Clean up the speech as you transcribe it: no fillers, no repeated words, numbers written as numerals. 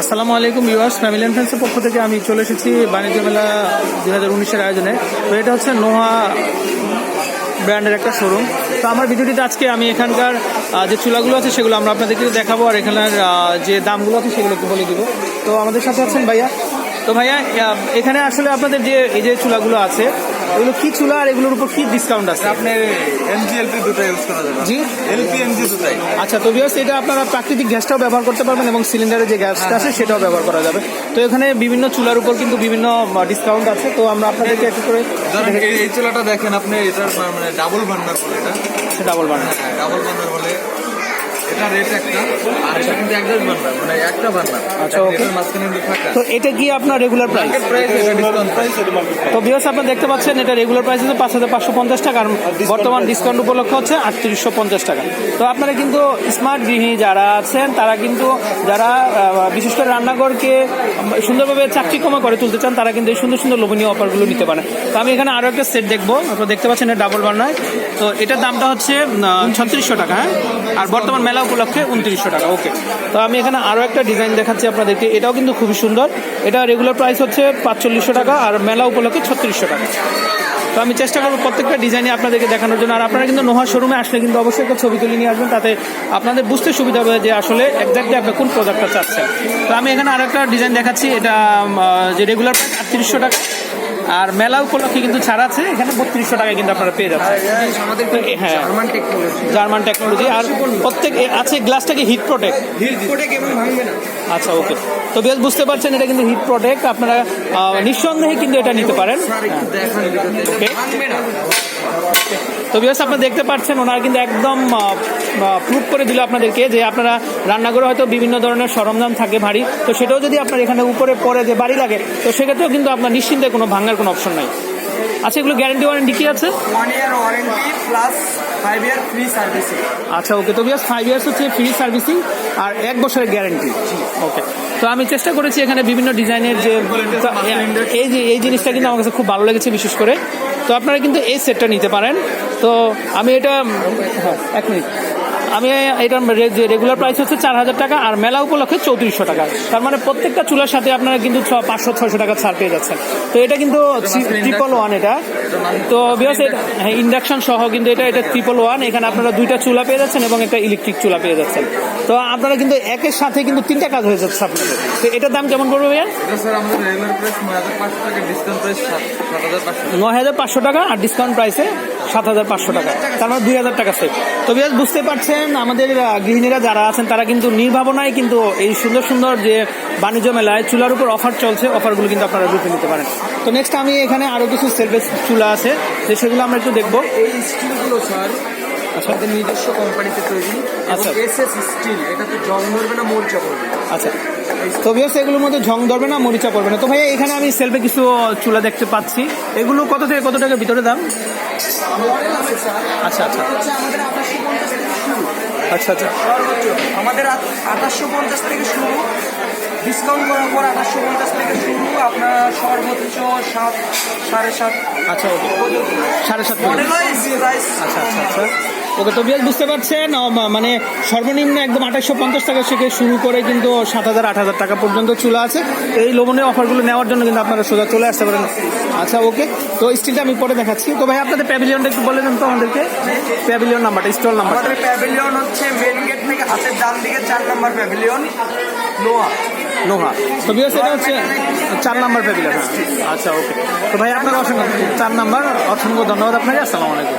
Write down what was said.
আসসালামু আলাইকুম viewers, family and ফ্রেন্ডসের পক্ষ থেকে আমি চলে এসেছি বাণিজ্য মেলা 2019-এর আয়োজনে। তো এটা হচ্ছে নোহা ব্র্যান্ডের একটা শোরুম। তো আমার ভিডিওটিতে আজকে আমি এখানকার যে চুলাগুলো আছে সেগুলো আমরা আপনাদেরকে দেখাবো, আর এখানের যে দামগুলো আছে সেগুলো একটু বলে দিব। তো আমাদের সাথে আছেন ভাইয়া। তো ভাইয়া, এখানে আসলে আপনাদের যে এই যে চুলাগুলো আছে এগুলো কি চুলা, আর এগুলোর উপর কি ডিসকাউন্ট আছে? আপনি এমজি এলপি দুটো ইউজ করা যাবে। জি, এলপি এমজি দুটাই। আচ্ছা, তো ভিউয়ার্স এটা আপনারা প্রাকৃতিক গ্যাসটাও ব্যবহার করতে পারবেন এবং সিলিন্ডারের যে গ্যাসটা আছে সেটাও ব্যবহার করা যাবে। তো এখানে বিভিন্ন চুলার উপর কিন্তু বিভিন্ন ডিসকাউন্ট আছে। তো আমরা আপনাদেরকে একটু করে এই চুলাটা দেখেন আপনি, এটার মানে ডাবল বার্নার বলে, এটা ডাবল বার্নার। হ্যাঁ ডাবল বার্নার বলে। এটা রেট একটা, আর এটা কিন্তু একজাস্ট বার্নার, মানে একটা বার্নার। আচ্ছা, ওকে। এটার মাঝখানে কিন্তু ফাঁকা। তো এটা কি আপনার রেগুলার প্রাইস? প্রাইস এটা ডিসকাউন্ট প্রাইস। তো ভিউয়ার্স আপনারা দেখতে পাচ্ছেন এটা রেগুলার প্রাইস হচ্ছে 5550 টাকা, আর বর্তমান ডিসকাউন্ট উপলক্ষে হচ্ছে 3850 টাকা। তো আপনারা কিন্তু স্মার্ট গৃহিণী যারা আছেন তারা কিন্তু যারা বিশেষ করে রান্নাঘরকে সুন্দরভাবে চাকচিক্যময় করে তুলতে চান তারা কিন্তু এই সুন্দর সুন্দর লোভনীয় অফারগুলো নিতে পারেন। তো আমি এখানে আরো একটা সেট দেখবো, আপনারা দেখতে পাচ্ছেন এটা ডাবল বার্নার। তো এটার দামটা হচ্ছে 3600 টাকা, হ্যাঁ, আর বর্তমান মেলা উপলক্ষে 2900 টাকা। ওকে, তো আমি এখানে আরো একটা ডিজাইন দেখাচ্ছি আপনাদেরকে, এটাও কিন্তু খুবই সুন্দর। এটা রেগুলার প্রাইস হচ্ছে 4500 টাকা, আর মেলা উপলক্ষে 3600 টাকা। তো আমি চেষ্টা করবো প্রত্যেকটা ডিজাইনে আপনাদেরকে দেখানোর জন্য। আর আপনারা কিন্তু নোহা শোরুমে আসলে কিন্তু অবশ্যই একটা ছবি তুলে নিয়ে আসবেন, তাতে আপনাদের বুঝতে সুবিধা হবে যে আসলে এক্স্যাক্টলি আপনি কোন প্রোডাক্টটা চাচ্ছেন। তো আমি এখানে আরো একটা ডিজাইন দেখাচ্ছি, এটা যে রেগুলার প্রাইস 3800 টাকা, আর মেলা উপলক্ষে কিন্তু ছাড় আছে, এখানে 3200 টাকায় কিন্তু আপনারা পেয়ে যাচ্ছেন। হ্যাঁ, জার্মান টেকনোলজি, আর প্রত্যেক আছে গ্লাসটাকে হিট প্রোটেক্ট এবং ভাঙবে না। আচ্ছা, ওকে। তো বেশ বুঝতে পারছেন এটা কিন্তু হিট প্রোটেক্ট, আপনারা নিঃসন্দেহে কিন্তু এটা নিতে পারেন। তো বিকজ আপনারা দেখতে পাচ্ছেন ওনারা কিন্তু একদম প্রুভ করে দিল আপনাদেরকে যে আপনারা রান্নাঘরে হয়তো বিভিন্ন ধরনের সরঞ্জাম থাকে ভারী, তো সেটাও যদি আপনার এখানে উপরে পরে যে বাড়ি লাগে তো সেক্ষেত্রেও কিন্তু আপনার নিশ্চিন্তে কোনো ভাঙার কোনো অপশন নাই। আচ্ছা, এগুলো গ্যারান্টি ওয়ারেন্টি কি আছে? 1 year warranty plus 5 year free servicing. আচ্ছা, ওকে। তো বিকজ 5 years হচ্ছে ফ্রি সার্ভিসিং আর 1 বছরের গ্যারান্টি। ওকে, তো আমি চেষ্টা করেছি এখানে বিভিন্ন ডিজাইনের যে এই জিনিসটা কিন্তু আমার কাছে খুব ভালো লেগেছে বিশেষ করে। তো আপনারা কিন্তু এই সেটটা নিতে পারেন। তো আমি এটা এক মিনিট, আমি এটার যে রেগুলার প্রাইস হচ্ছে 4000 টাকা, আর মেলা উপলক্ষে 3400 টাকা। তার মানে প্রত্যেকটা চুলার সাথে আপনারা কিন্তু 500-600 টাকা ছাড় পেয়ে যাচ্ছেন। তো এটা কিন্তু 111 এটা। তো বিকজ এটা ইন্ডাকশন সহ কিন্তু এটা 111। এখানে আপনারা 2টা চুলা পেয়ে যাচ্ছেন এবং একটা ইলেকট্রিক চুলা পেয়ে যাচ্ছেন। তো আপনারা কিন্তু একের সাথে কিন্তু 3টা কাজ হয়ে যাচ্ছে আপনাদের। তো এটার দাম কেমন পড়বে ভাইয়া? এটা স্যার আমাদের রেগুলার প্রাইস 9500 টাকা, ডিসকাউন্ট প্রাইস 7500। 9500 টাকা, আর ডিসকাউন্ট প্রাইসে 7500 টাকা, তার মানে 2000 টাকা সেভ। তো বিকজ বুঝতে পারছেন আমাদের গৃহিণীরা যারা আছেন তারা কিন্তু নির্ভাবনায় কিন্তু এই সুন্দর সুন্দর যে বাণিজ্য মেলায় চুলার উপর অফার চলছে, অফারগুলো কিন্তু আপনারা রুপে নিতে পারেন। তো নেক্সট আমি এখানে আরো কিছু সেলফেস চুলা আছে, যে সেগুলো আমরা একটু দেখবো। এই স্টিলগুলো স্যার আমাদের নিজস্ব কোম্পানিতে তৈরি। আচ্ছা, এসএস স্টিল, এটাতে জং ধরবে না, মরিচা পড়বে। আচ্ছা, তো ভিউয়ার্স এগুলোর মধ্যে ঝং ধরবে না, মরিচা পড়বে না। তো ভাইয়া এখানে আমি সেলফে কিছু চুলা দেখতে পাচ্ছি, এগুলো কত থেকে কত টাকার ভিতরে দাম? আচ্ছা আচ্ছা আচ্ছা আচ্ছা আমাদের 2850 থেকে শুরু, ডিসকাউন্ট করার পর 2850 থেকে শুরু, আপনার সর্বোচ্চ 7, 7.5। আচ্ছা, ওকে, 7.5 মডেল ওয়াইজ প্রাইস। আচ্ছা আচ্ছা আচ্ছা, ওকে। তো বিয়াস বুঝতে পারছেন মানে সর্বনিম্ন একদম 2850 টাকা থেকে শুরু করে কিন্তু 7000-8000 টাকা পর্যন্ত চুলা আছে। এই লোভনীয় অফারগুলো নেওয়ার জন্য কিন্তু আপনারা সোজা চলে আসতে পারেন। আচ্ছা, ওকে। তো স্টিলটা আমি পরে দেখাচ্ছি। তো ভাই আপনাদের প্যাভিলিয়নটা একটু বলে দেন তো আমাদেরকে, প্যাভিলিয়ন নাম্বারটা, স্টল নাম্বার। আমাদের প্যাভিলিয়ন হচ্ছে মেন গেট থেকে হাতের ডান দিকে 4 নম্বর প্যাভিলিয়ন, নোহা। তো বিয়াস এটা হচ্ছে 4 নম্বর প্যাভিলিয়ন। আচ্ছা, ওকে। তো ভাই আপনার অসংখ্য 4 নম্বর, অসংখ্য ধন্যবাদ আপনাকে। আসসালামু আলাইকুম।